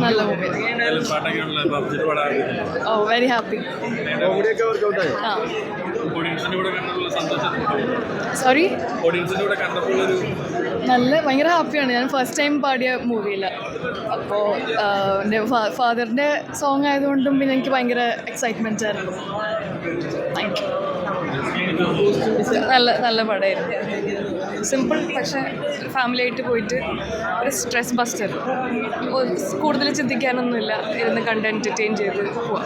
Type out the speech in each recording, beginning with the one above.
നല്ല മൂവി. ഓ very happy. Sorry, നല്ല ഭയങ്കര ഹാപ്പിയാണ്. ഞാൻ ഫസ്റ്റ് ടൈം പാടിയ മൂവിയില്ല. അപ്പോൾ എൻ്റെ ഫാദറിൻ്റെ സോങ് ആയതുകൊണ്ടും പിന്നെ എനിക്ക് ഭയങ്കര എക്സൈറ്റ്മെൻ്റ് ആയിരുന്നു. Thank you. നല്ല പടമായിരുന്നു. സിമ്പിൾ, പക്ഷേ ഫാമിലി ആയിട്ട് പോയിട്ട് ഒരു സ്ട്രെസ് ബസ്റ്റർ. കൂടുതൽ ചിന്തിക്കാനൊന്നുമില്ല, ഇരുന്ന് കണ്ട് എൻ്റർടൈൻ ചെയ്ത് പോവാം.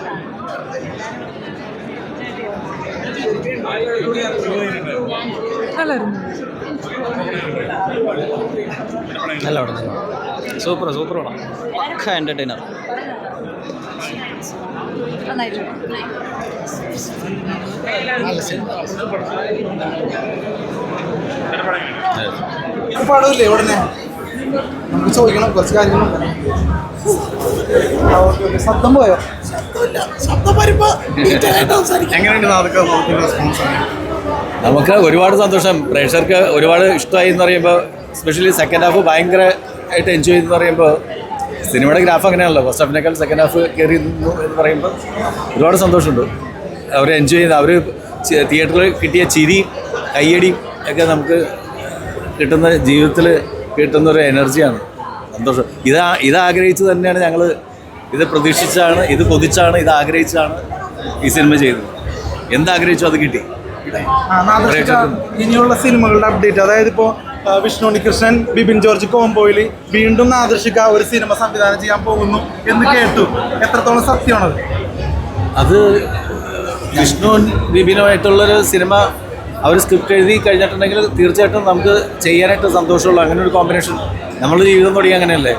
നല്ല പടം, സൂപ്പർ പടം, പക്ക എൻ്റർടൈനർ. പാടില്ലേ ഉടനെ നമുക്ക് ചോദിക്കണം കുറച്ച് കാര്യങ്ങളും. ശബ്ദം പോയോ? ശബ്ദം വരുമ്പോ നമുക്ക് ഒരുപാട് സന്തോഷം. പ്രേക്ഷകർക്ക് ഒരുപാട് ഇഷ്ടമായി എന്ന് പറയുമ്പോൾ, എസ്പെഷ്യലി സെക്കൻഡ് ഹാഫ് ഭയങ്കരമായിട്ട് എൻജോയ് ചെയ്തെന്ന് പറയുമ്പോൾ, സിനിമയുടെ ഗ്രാഫ് അങ്ങനെയാണല്ലോ. ഫസ്റ്റ് ഹാഫിനേക്കാൾ സെക്കൻഡ് ഹാഫ് കയറി എന്ന് പറയുമ്പോൾ ഒരുപാട് സന്തോഷമുണ്ട്. അവർ എൻജോയ് ചെയ്ത്, അവർ തിയേറ്ററിൽ കിട്ടിയ ചിരി കയ്യടിയും ഒക്കെ നമുക്ക് കിട്ടുന്ന, ജീവിതത്തിൽ കിട്ടുന്നൊരു എനർജിയാണ്, സന്തോഷം. ഇത് ആഗ്രഹിച്ച് തന്നെയാണ് ഞങ്ങൾ, ഇത് പ്രതീക്ഷിച്ചാണ്, ഇത് കൊതിച്ചാണ്, ഇത് ആഗ്രഹിച്ചാണ് ഈ സിനിമ ചെയ്തത്. എന്താഗ്രഹിച്ചു അത് കിട്ടി. ഇനിയുള്ള സിനിമകളുടെ അപ്ഡേറ്റ്, അതായത് ഇപ്പോൾ വിഷ്ണു ഉണ്ണികൃഷ്ണൻ ബിബിൻ ജോർജ് കോംബോയിൽ വീണ്ടും നാദർശിക ഒരു സിനിമ സംവിധാനം ചെയ്യാൻ പോകുന്നു എന്ന് കേട്ടു. എത്രത്തോളം സത്യമാണത്? അത് വിഷ്ണു ബിബിനുമായിട്ടുള്ളൊരു സിനിമ അവർ സ്ക്രിപ്റ്റ് എഴുതി കഴിഞ്ഞിട്ടുണ്ടെങ്കിൽ തീർച്ചയായിട്ടും നമുക്ക് ചെയ്യാനായിട്ട് സന്തോഷമുള്ളൂ. അങ്ങനെ ഒരു കോമ്പിനേഷൻ നമ്മൾ ജീവിതം തുടങ്ങി അങ്ങനെയല്ലേ.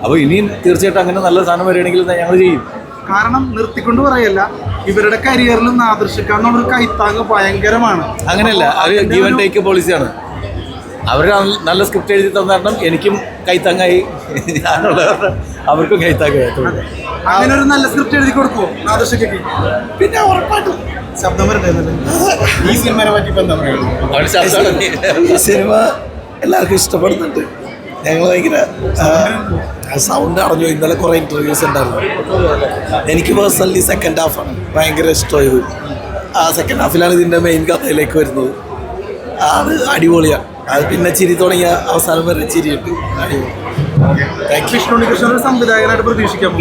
അപ്പോൾ ഇനിയും തീർച്ചയായിട്ടും അങ്ങനെ നല്ല സാധനം വരികയാണെങ്കിൽ ഞങ്ങൾ ചെയ്യും. കാരണം നിർത്തിക്കൊണ്ട് പറയല്ല, ഇവരുടെ കരിയറിലും നാദർശിക എന്നുള്ളൊരു കൈത്താങ് ഭയങ്കരമാണ്. അങ്ങനെയല്ല, അവർ ഗീവ് ആൻഡ് ടേക്ക് പോളിസിയാണ്. അവർ നല്ല സ്ക്രിപ്റ്റ് എഴുതി തന്നിരണം എനിക്കും കൈത്താങ്ങായി, ഞാനുള്ള അവർക്കും കൈത്താങ്ങായി. അങ്ങനെ ഒരു നല്ല സ്ക്രിപ്റ്റ് എഴുതി കൊടുക്കുമോ നാദർശികയ്ക്ക്? പിന്നെ ഉറപ്പായിട്ടും ശബ്ദം വരട്ടെ. ഈ സിനിമയെ പറ്റി ഇപ്പം എന്താ പറയുക? ഈ സിനിമ എല്ലാവർക്കും ഇഷ്ടപ്പെടുന്നുണ്ട്. ഞങ്ങൾ ഭയങ്കര സൗണ്ട് അറിഞ്ഞു. ഇന്നലെ കുറേ ഇൻ്റർവ്യൂസ് ഉണ്ടായിരുന്നു. എനിക്ക് പേഴ്സണലി സെക്കൻഡ് ഹാഫാണ് ഭയങ്കര ഇഷ്ടമായത്. ആ സെക്കൻഡ് ഹാഫിലാണ് ഇതിൻ്റെ മെയിൻ കഥയിലേക്ക് വരുന്നത്. അത് അടിപൊളിയാണ്. അത് പിന്നെ ചിരി തുടങ്ങിയ അവസാനം വരെ ചിരിയുണ്ട്. അടിപൊളി. വിഷ്ണു ഉണ്ണികൃഷ്ണൻ ഒരു സംവിധായകനായിട്ട് പ്രതീക്ഷിക്കാം.